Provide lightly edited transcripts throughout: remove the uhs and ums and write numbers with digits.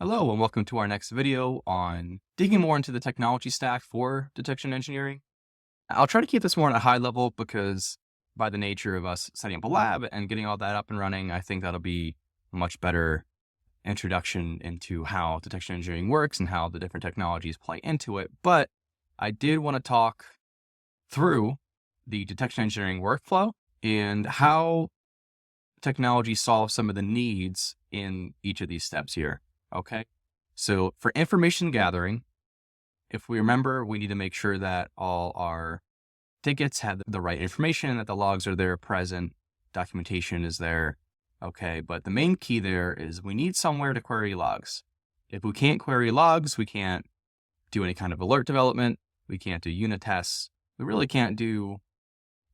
Hello, and welcome to our next video on digging more into the technology stack for detection engineering. I'll try to keep this more at a high level because by the nature of us setting up a lab and getting all that up and running, I think that'll be a much better introduction into how detection engineering works and how the different technologies play into it. But I did want to talk through the detection engineering workflow and how technology solves some of the needs in each of these steps here. Okay. So for information gathering, if we remember, we need to make sure that all our tickets have the right information, that the logs are there present, documentation is there. Okay. But the main key there is we need somewhere to query logs. If we can't query logs, we can't do any kind of alert development. We can't do unit tests. We really can't do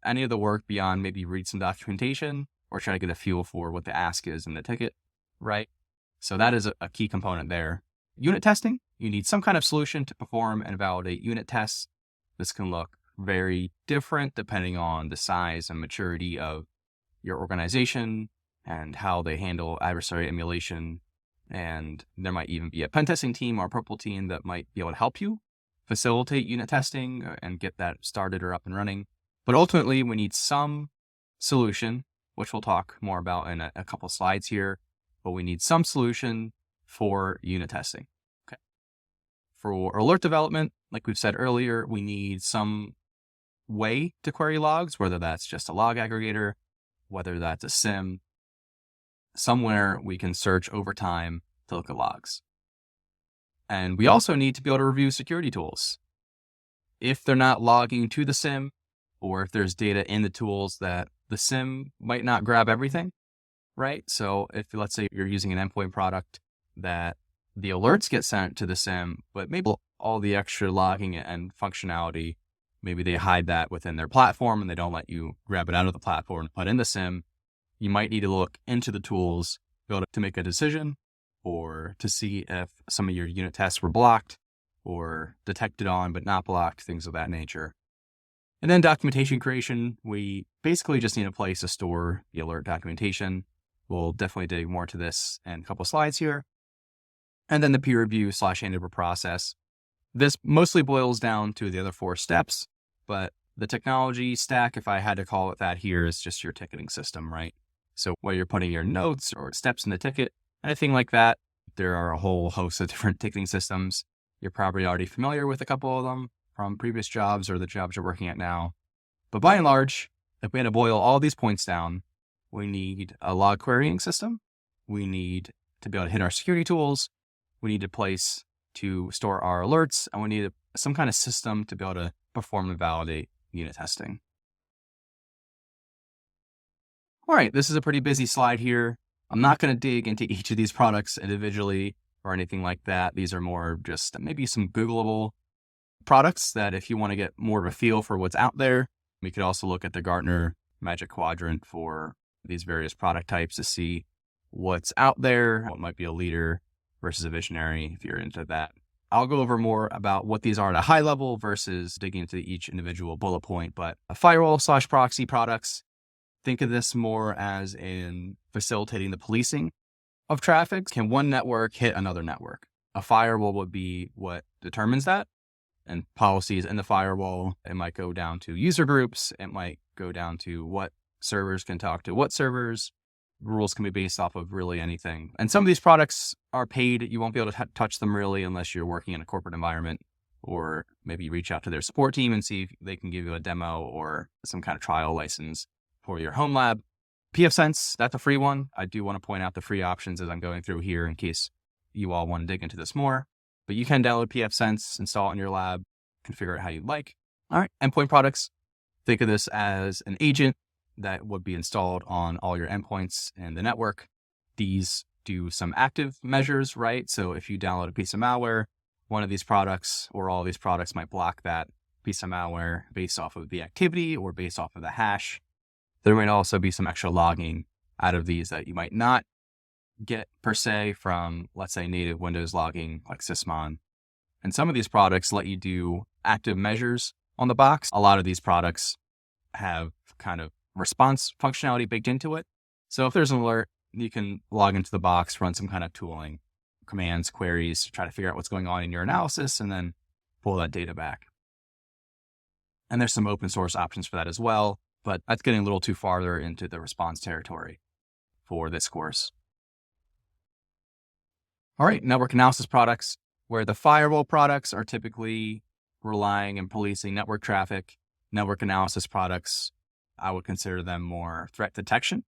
any of the work beyond maybe read some documentation or try to get a feel for what the ask is in the ticket, right? So that is a key component there. Unit testing, you need some kind of solution to perform and validate unit tests. This can look very different depending on the size and maturity of your organization and how they handle adversary emulation. And there might even be a pen testing team or a purple team that might be able to help you facilitate unit testing and get that started or up and running. But ultimately, we need some solution, which we'll talk more about in a couple slides here. But we need some solution for unit testing. Okay. For alert development, like we've said earlier, we need some way to query logs, whether that's just a log aggregator, whether that's a SIM, somewhere we can search over time to look at logs. And we also need to be able to review security tools. If they're not logging to the SIM, or if there's data in the tools that the SIM might not grab everything, right? So if, let's say, you're using an endpoint product that the alerts get sent to the SIM, but maybe all the extra logging and functionality, maybe they hide that within their platform and they don't let you grab it out of the platform and put in the SIM, you might need to look into the tools to make a decision or to see if some of your unit tests were blocked or detected on but not blocked, things of that nature. And then documentation creation, we basically just need a place to store the alert documentation. We'll definitely dig more to this in a couple of slides here. And then the peer review / handover process. This mostly boils down to the other 4 steps, but the technology stack, if I had to call it that here, is just your ticketing system, right? So where you're putting your notes or steps in the ticket, anything like that, there are a whole host of different ticketing systems. You're probably already familiar with a couple of them from previous jobs or the jobs you're working at now. But by and large, if we had to boil all these points down, we need a log querying system. We need to be able to hit our security tools. We need a place to store our alerts, and we need some kind of system to be able to perform and validate unit testing. All right, this is a pretty busy slide here. I'm not going to dig into each of these products individually or anything like that. These are more just maybe some Googleable products that if you want to get more of a feel for what's out there, we could also look at the Gartner Magic Quadrant for these various product types to see what's out there, what might be a leader versus a visionary if you're into that. I'll go over more about what these are at a high level versus digging into each individual bullet point, but a firewall / proxy products, think of this more as in facilitating the policing of traffic. Can one network hit another network? A firewall would be what determines that. And policies in the firewall, it might go down to user groups. It might go down to what servers can talk to what servers. Rules can be based off of really anything. And some of these products are paid. You won't be able to touch them really unless you're working in a corporate environment, or maybe you reach out to their support team and see if they can give you a demo or some kind of trial license for your home lab. pfSense, that's a free one. I do want to point out the free options as I'm going through here in case you all want to dig into this more. But you can download pfSense, install it in your lab, configure it how you'd like. All right, endpoint products. Think of this as an agent that would be installed on all your endpoints in the network. These do some active measures, right? So if you download a piece of malware, one of these products or all of these products might block that piece of malware based off of the activity or based off of the hash. There might also be some extra logging out of these that you might not get per se from, let's say, native Windows logging like Sysmon. And some of these products let you do active measures on the box. A lot of these products have kind of response functionality baked into it. So if there's an alert, you can log into the box, run some kind of tooling, commands, queries to try to figure out what's going on in your analysis and then pull that data back. And there's some open source options for that as well, but that's getting a little too farther into the response territory for this course. All right, network analysis products, where the firewall products are typically relying and policing network traffic. Network analysis products, I would consider them more threat detection.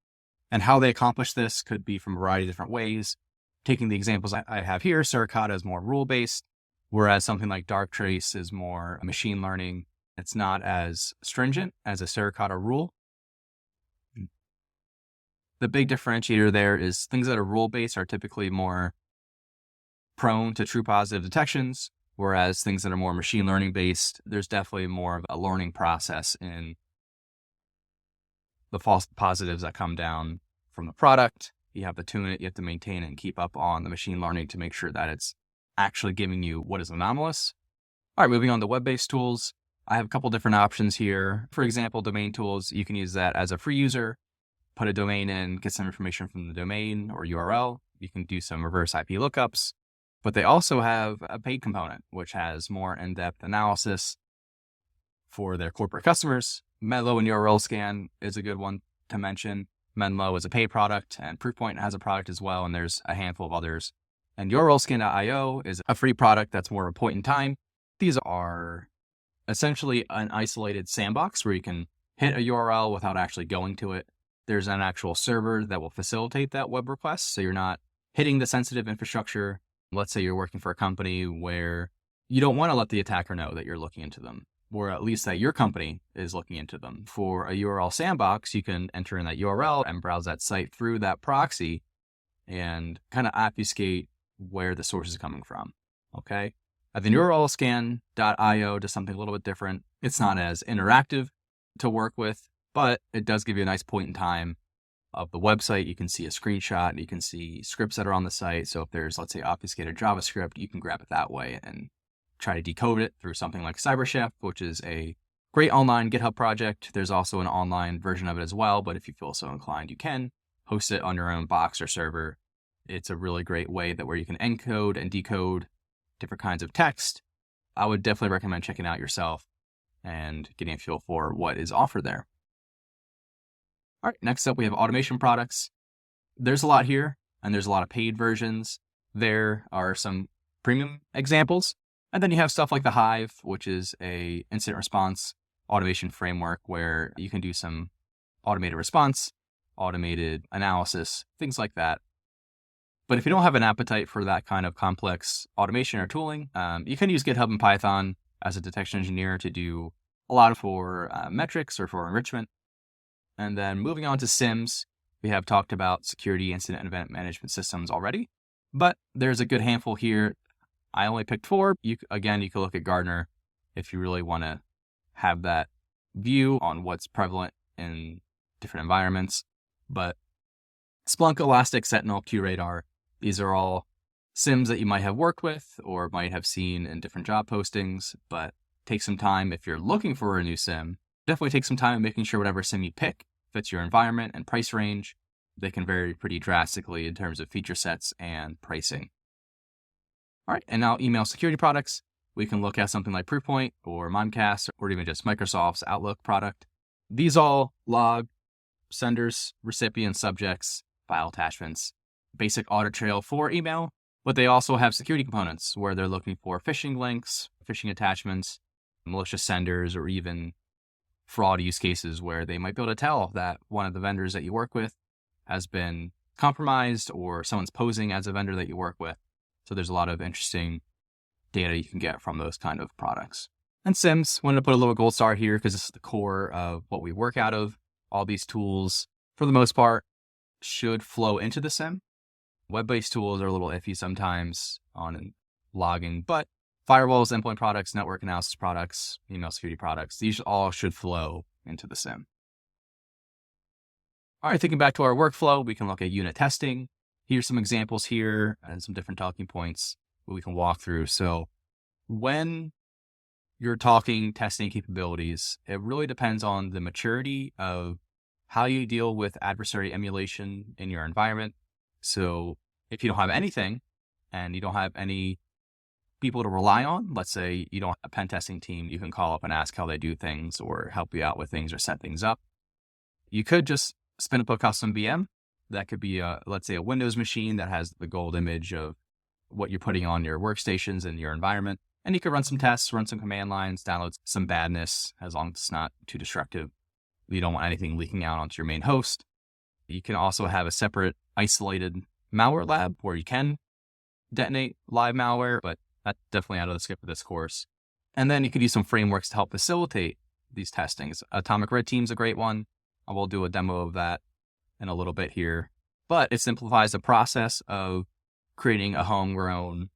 And how they accomplish this could be from a variety of different ways. Taking the examples I have here, Suricata is more rule-based, whereas something like Darktrace is more machine learning. It's not as stringent as a Suricata rule. The big differentiator there is things that are rule-based are typically more prone to true positive detections, whereas things that are more machine learning based, there's definitely more of a learning process in the false positives that come down from the product. You have to tune it, you have to maintain it and keep up on the machine learning to make sure that it's actually giving you what is anomalous. All right, moving on to web-based tools. I have a couple different options here. For example, domain tools, you can use that as a free user, put a domain in, get some information from the domain or URL. You can do some reverse IP lookups, but they also have a paid component, which has more in-depth analysis for their corporate customers. Menlo and URL Scan is a good one to mention. Menlo is a paid product and Proofpoint has a product as well. And there's a handful of others. And URLscan.io is a free product that's more of a point in time. These are essentially an isolated sandbox where you can hit a URL without actually going to it. There's an actual server that will facilitate that web request. So you're not hitting the sensitive infrastructure. Let's say you're working for a company where you don't want to let the attacker know that you're looking into them, or at least that your company is looking into them. For a URL sandbox, you can enter in that URL and browse that site through that proxy and kind of obfuscate where the source is coming from. Okay. The URLscan.io does something a little bit different. It's not as interactive to work with, but it does give you a nice point in time of the website. You can see a screenshot and you can see scripts that are on the site. So if there's, let's say, obfuscated JavaScript, you can grab it that way and try to decode it through something like CyberChef, which is a great online GitHub project. There's also an online version of it as well, but if you feel so inclined, you can host it on your own box or server. It's a really great way that where you can encode and decode different kinds of text. I would definitely recommend checking out yourself and getting a feel for what is offered there. All right, next up, we have automation products. There's a lot here, and there's a lot of paid versions. There are some premium examples. And then you have stuff like the Hive, which is a incident response automation framework where you can do some automated response, automated analysis, things like that. But if you don't have an appetite for that kind of complex automation or tooling, you can use GitHub and Python as a detection engineer to do a lot for metrics or for enrichment. And then moving on to SIEMs, we have talked about security, incident, and event management systems already, but there's a good handful here. I only picked 4. You can look at Gartner if you really want to have that view on what's prevalent in different environments. But Splunk, Elastic, Sentinel, QRadar, these are all SIEMs that you might have worked with or might have seen in different job postings, but take some time if you're looking for a new SIEM. Definitely take some time in making sure whatever SIEM you pick fits your environment and price range. They can vary pretty drastically in terms of feature sets and pricing. All right, and now email security products. We can look at something like Proofpoint or Mimecast or even just Microsoft's Outlook product. These all log senders, recipients, subjects, file attachments, basic audit trail for email, but they also have security components where they're looking for phishing links, phishing attachments, malicious senders, or even fraud use cases where they might be able to tell that one of the vendors that you work with has been compromised or someone's posing as a vendor that you work with. So there's a lot of interesting data you can get from those kind of products. And SIEMs, wanted to put a little gold star here because this is the core of what we work out of. All these tools, for the most part, should flow into the SIEM. Web-based tools are a little iffy sometimes on logging, but firewalls, endpoint products, network analysis products, email security products, these all should flow into the SIEM. All right, thinking back to our workflow, we can look at unit testing. Here's some examples here and some different talking points that we can walk through. So when you're talking testing capabilities, it really depends on the maturity of how you deal with adversary emulation in your environment. So if you don't have anything, and you don't have any people to rely on, let's say you don't have a pen testing team you can call up and ask how they do things or help you out with things or set things up, you could just spin up a custom VM. That could be, let's say, a Windows machine that has the gold image of what you're putting on your workstations and your environment. And you could run some tests, run some command lines, download some badness, as long as it's not too destructive. You don't want anything leaking out onto your main host. You can also have a separate isolated malware lab where you can detonate live malware, but that's definitely out of the scope of this course. And then you could use some frameworks to help facilitate these testings. Atomic Red Team's a great one. I will do a demo of that in a little bit here, but it simplifies the process of creating a homegrown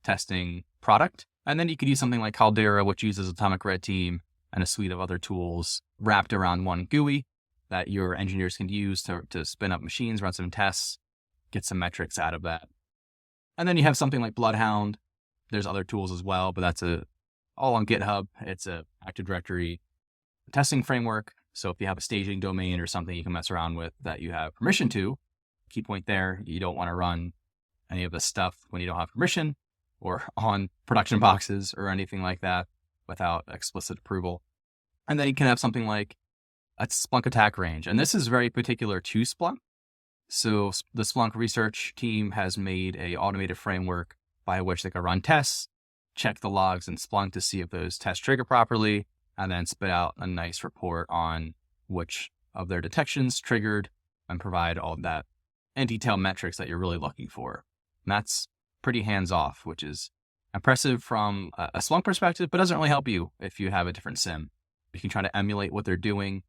testing product. And then you could use something like Caldera, which uses Atomic Red Team and a suite of other tools wrapped around one GUI that your engineers can use to spin up machines, run some tests, get some metrics out of that. And then you have something like Bloodhound. There's other tools as well, but that's all on GitHub. It's a Active Directory testing framework. So if you have a staging domain or something you can mess around with that you have permission to, key point there, you don't want to run any of this stuff when you don't have permission or on production boxes or anything like that without explicit approval. And then you can have something like a Splunk attack range. And this is very particular to Splunk. So the Splunk research team has made an automated framework by which they can run tests, check the logs in Splunk to see if those tests trigger properly, and then spit out a nice report on which of their detections triggered and provide all that and detailed metrics that you're really looking for. And that's pretty hands-off, which is impressive from a Splunk perspective, but doesn't really help you if you have a different SIM. You can try to emulate what they're doing,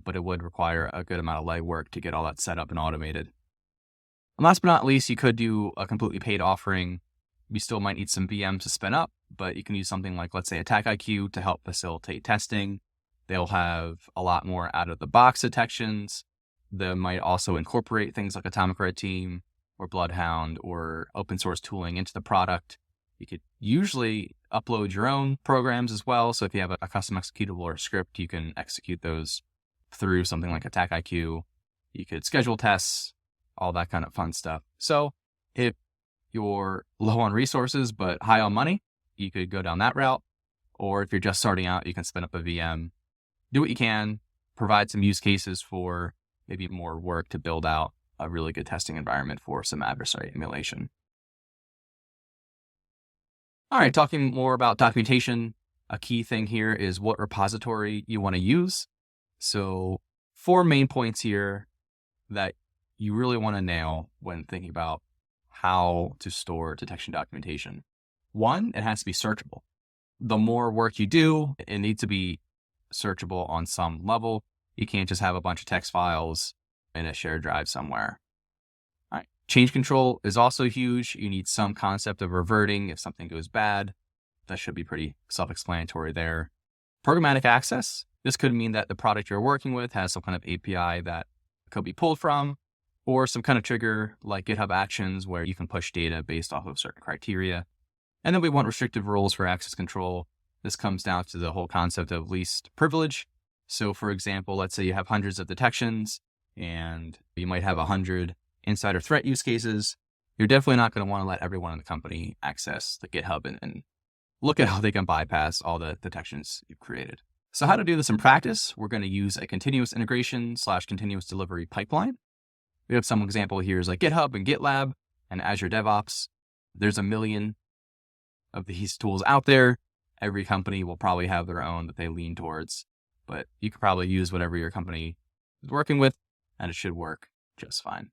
but it would require a good amount of legwork to get all that set up and automated. And last but not least, you could do a completely paid offering. You still might need some VMs to spin up, but you can use something like, let's say, AttackIQ to help facilitate testing. They'll have a lot more out-of-the-box detections. They might also incorporate things like Atomic Red Team or Bloodhound or open source tooling into the product. You could usually upload your own programs as well. So if you have a custom executable or script, you can execute those through something like AttackIQ. You could schedule tests, all that kind of fun stuff. So if you're low on resources but high on money, you could go down that route. Or if you're just starting out, you can spin up a VM, do what you can, provide some use cases for maybe more work to build out a really good testing environment for some adversary emulation. All right, talking more about documentation, a key thing here is what repository you want to use. So 4 main points here that you really want to nail when thinking about how to store detection documentation. 1, it has to be searchable. The more work you do, it needs to be searchable on some level. You can't just have a bunch of text files in a shared drive somewhere. All right. Change control is also huge. You need some concept of reverting if something goes bad. That should be pretty self-explanatory there. Programmatic access. This could mean that the product you're working with has some kind of API that could be pulled from, or some kind of trigger like GitHub Actions where you can push data based off of certain criteria. And then we want restrictive rules for access control. This comes down to the whole concept of least privilege. So for example, let's say you have hundreds of detections and you might have 100 insider threat use cases. You're definitely not going to want to let everyone in the company access the GitHub and look at how they can bypass all the detections you've created. So how to do this in practice? We're going to use a continuous integration / continuous delivery pipeline. We have some example here is like GitHub and GitLab and Azure DevOps. There's a million of these tools out there. Every company will probably have their own that they lean towards, but you could probably use whatever your company is working with and it should work just fine.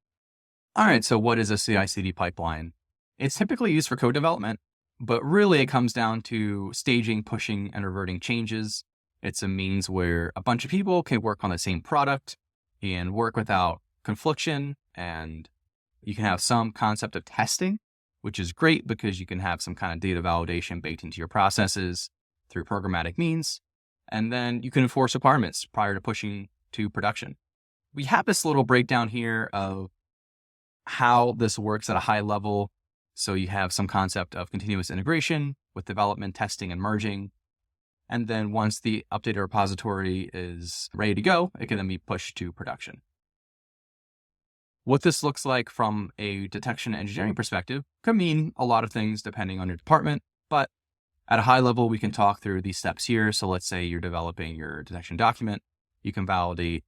All right, so what is a CI/CD pipeline? It's typically used for code development, but really it comes down to staging, pushing, and reverting changes. It's a means where a bunch of people can work on the same product and work without confliction, and you can have some concept of testing, which is great because you can have some kind of data validation baked into your processes through programmatic means, and then you can enforce requirements prior to pushing to production. We have this little breakdown here of how this works at a high level. So you have some concept of continuous integration with development, testing, and merging. And then once the updated repository is ready to go, it can then be pushed to production. What this looks like from a detection engineering perspective could mean a lot of things depending on your department, but at a high level, we can talk through these steps here. So let's say you're developing your detection document. You can validate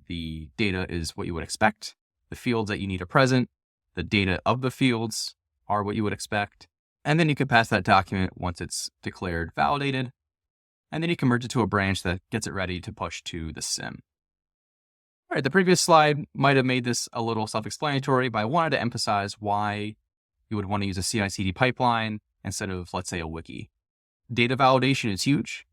the data is what you would expect. The fields that you need are present. The data of the fields are what you would expect. And then you can pass that document once it's declared validated. And then you can merge it to a branch that gets it ready to push to the SIEM. All right, the previous slide might have made this a little self-explanatory, but I wanted to emphasize why you would want to use a CI/CD pipeline instead of, let's say, a wiki. Data validation is huge.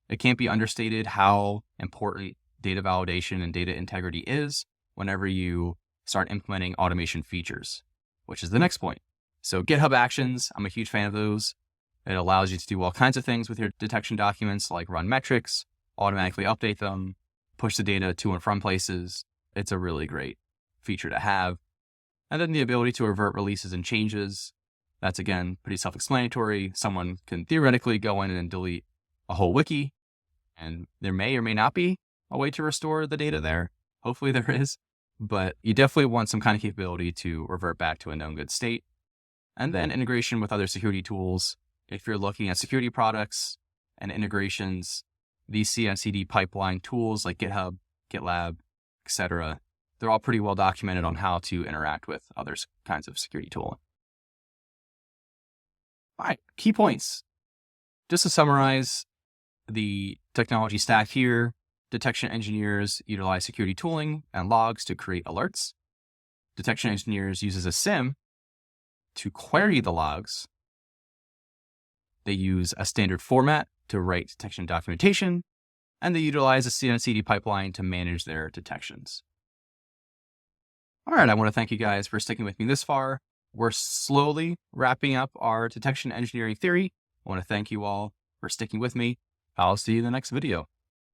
It can't be understated how important data validation and data integrity is whenever you start implementing automation features, which is the next point. So GitHub Actions, I'm a huge fan of those. It allows you to do all kinds of things with your detection documents, like run metrics, automatically update them, push the data to and from places. It's a really great feature to have. And then the ability to revert releases and changes. That's, again, pretty self-explanatory. Someone can theoretically go in and delete a whole wiki, and there may or may not be a way to restore the data there. Hopefully there is, but you definitely want some kind of capability to revert back to a known good state. And then integration with other security tools. If you're looking at security products and integrations, these CI/CD pipeline tools like GitHub, GitLab, etc., they're all pretty well documented on how to interact with other kinds of security tooling. All right, key points. Just to summarize the technology stack here, detection engineers utilize security tooling and logs to create alerts. Detection engineers uses a SIEM to query the logs. They use a standard format to write detection documentation, and they utilize a CI/CD pipeline to manage their detections. All right, I want to thank you guys for sticking with me this far. We're slowly wrapping up our detection engineering theory. I want to thank you all for sticking with me. I'll see you in the next video.